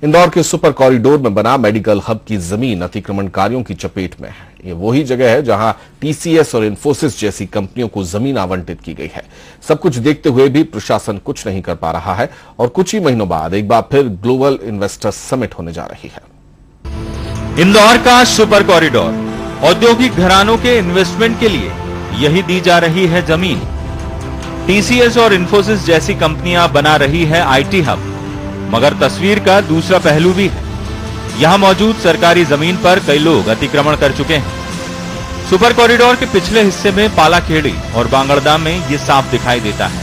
इंदौर के super corridor में बना मेडिकल हब की जमीन अतिक्रमणकारियों की चपेट में है। ये वही जगह है जहां टीसीएस और इन्फोसिस जैसी कंपनियों को जमीन आवंटित की गई है। सब कुछ देखते हुए भी प्रशासन कुछ नहीं कर पा रहा है और कुछ ही महीनों बाद एक बार फिर ग्लोबल इन्वेस्टर्स समिट होने जा रही है। इंदौर का सुपर कॉरिडोर औद्योगिक घरानों के इन्वेस्टमेंट के लिए यही दी जा रही है जमीन। टीसीएस और इन्फोसिस जैसी कंपनियां बना रही है आईटी हब, मगर तस्वीर का दूसरा पहलू भी है। यहां मौजूद सरकारी जमीन पर कई लोग अतिक्रमण कर चुके हैं। सुपर कॉरिडोर के पिछले हिस्से में पालाखेड़ी और बांगड़दा में ये साफ दिखाई देता है।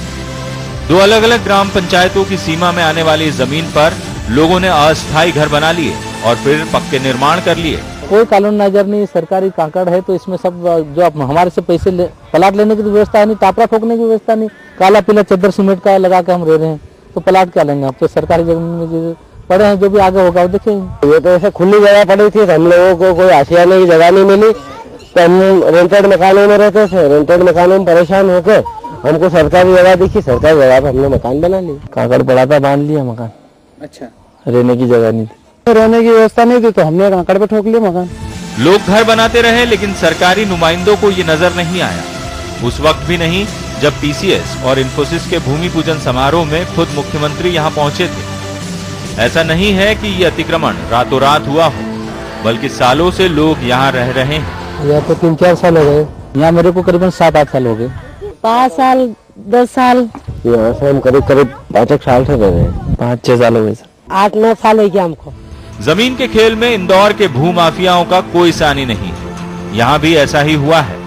दो अलग अलग ग्राम पंचायतों की सीमा में आने वाली जमीन पर लोगों ने अस्थायी घर बना लिए और फिर पक्के निर्माण कर लिए। कोई कानून नजर नहीं, सरकारी कांकड़ है, तो इसमें सब जो हमारे से पैसे प्लाट लेने की तो व्यवस्था नहीं, टापरा ठोकने की व्यवस्था नहीं, काला पीला चद्दर सीमेंट का लगा के हम रह रहे हैं, तो प्लाट क्या लेंगे? अब तो सरकारी जमीन में जो पड़े हैं, जो भी आगे होगा वो देखेंगे। ये तो ऐसे खुली जगह पड़ी थी, हम लोगों को कोई आशियाने की जगह नहीं मिली, तो हम रेंटेड मकानों में रहते थे। रेंटेड मकानों में परेशान होकर हमको सरकारी जगह दिखी, सरकारी जगह पर हमने मकान बना लिया। कांकड़ पड़ा था, बांध लिया मकान। अच्छा, रहने की जगह नहीं थी, रहने की व्यवस्था नहीं थी, तो हमने कांकड़ पे ठोक लिया मकान। लोग घर बनाते रहे, लेकिन सरकारी नुमाइंदों को ये नजर नहीं आया। उस वक्त भी नहीं जब टीसीएस और इन्फोसिस के भूमि पूजन समारोह में खुद मुख्यमंत्री यहाँ पहुंचे थे। ऐसा नहीं है कि ये अतिक्रमण रातों रात हुआ हो, बल्कि सालों से लोग यहाँ रह रहे हैं। यह तो 3-4 साल हो गए, यहाँ मेरे को करीबन 7-8 साल हो गए। 5 साल 10 साल यहाँ से हम करीब 5 साल से रह रहे हैं। 5-6 साल हो गए सर। 8-9 साल हो गया हमको। जमीन के खेल में इंदौर के भूमाफियाओं का कोई सानी नहीं है। यहाँ भी ऐसा ही हुआ है।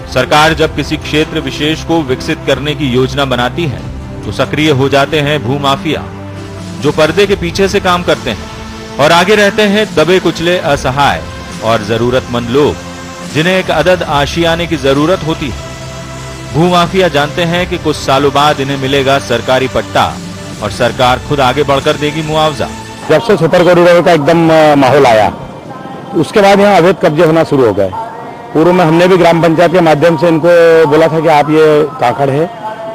सरकार जब किसी क्षेत्र विशेष को विकसित करने की योजना बनाती है तो सक्रिय हो जाते हैं भूमाफिया, जो पर्दे के पीछे से काम करते हैं और आगे रहते हैं दबे कुचले असहाय और जरूरतमंद लोग, जिन्हें एक अदद आशियाने की जरूरत होती है। भूमाफिया जानते हैं कि कुछ सालों बाद इन्हें मिलेगा सरकारी पट्टा और सरकार खुद आगे बढ़कर देगी मुआवजा। जब से सुपर कॉरिडोर का एकदम माहौल आया, उसके बाद यहाँ अवैध कब्जे होना शुरू हो गए। पूर्व में हमने भी ग्राम पंचायत के माध्यम से इनको बोला था कि आप ये कांकड़ है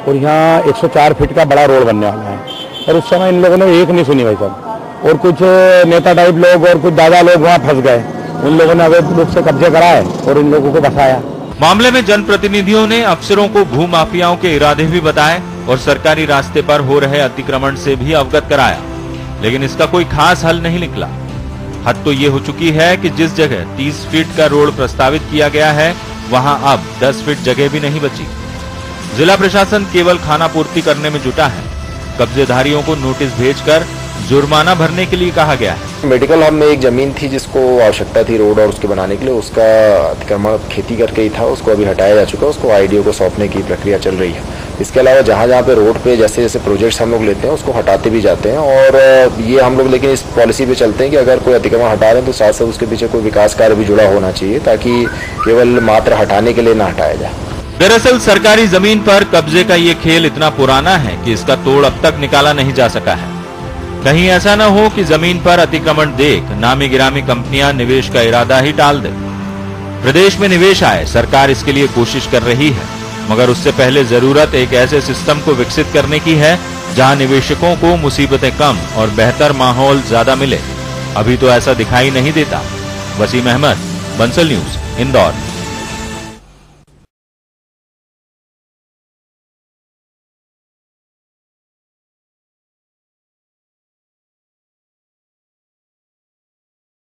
और यहाँ 104 फीट का बड़ा रोड बनने वाला है, और उस समय इन लोगों ने एक नहीं सुनी भाई साहब। और कुछ नेता टाइप लोग और कुछ दादा लोग वहाँ फंस गए, उन लोगों ने अवैध रूप से कब्जे कराए और इन लोगों को बसाया। मामले में जनप्रतिनिधियों ने अफसरों को भूमाफियाओं के इरादे भी बताए और सरकारी रास्ते पर हो रहे अतिक्रमण से भी अवगत कराया, लेकिन इसका कोई खास हल नहीं निकला। हद तो ये हो चुकी है कि जिस जगह 30 फीट का रोड प्रस्तावित किया गया है, वहां अब 10 फीट जगह भी नहीं बची। जिला प्रशासन केवल खानापूर्ति करने में जुटा है। कब्जेधारियों को नोटिस भेजकर जुर्माना भरने के लिए कहा गया है। मेडिकल हब में एक जमीन थी जिसको आवश्यकता थी रोड और उसके बनाने के लिए, उसका अतिक्रमण खेती करके ही था, उसको अभी हटाया जा चुका है। उसको आईडीओ को सौंपने की प्रक्रिया चल रही है। इसके अलावा जहाँ जहाँ पे रोड पे जैसे जैसे प्रोजेक्ट्स हम लोग लेते हैं उसको हटाते भी जाते हैं, और ये हम लोग लेकिन इस पॉलिसी पे चलते हैं कि अगर कोई अतिक्रमण हटा रहे हैं तो साथ साथ उसके पीछे कोई विकास कार्य भी जुड़ा होना चाहिए, ताकि केवल मात्र हटाने के लिए ना हटाया जाए। दरअसल सरकारी जमीन पर कब्जे का ये खेल इतना पुराना है कि इसका तोड़ अब तक निकाला नहीं जा सका है। कहीं ऐसा न हो कि जमीन पर अतिक्रमण देख नामी गिरामी कंपनियां निवेश का इरादा ही टाल दे। प्रदेश में निवेश आए, सरकार इसके लिए कोशिश कर रही है, मगर उससे पहले जरूरत एक ऐसे सिस्टम को विकसित करने की है जहां निवेशकों को मुसीबतें कम और बेहतर माहौल ज्यादा मिले। अभी तो ऐसा दिखाई नहीं देता। वसीम अहमद, बंसल न्यूज, इंदौर।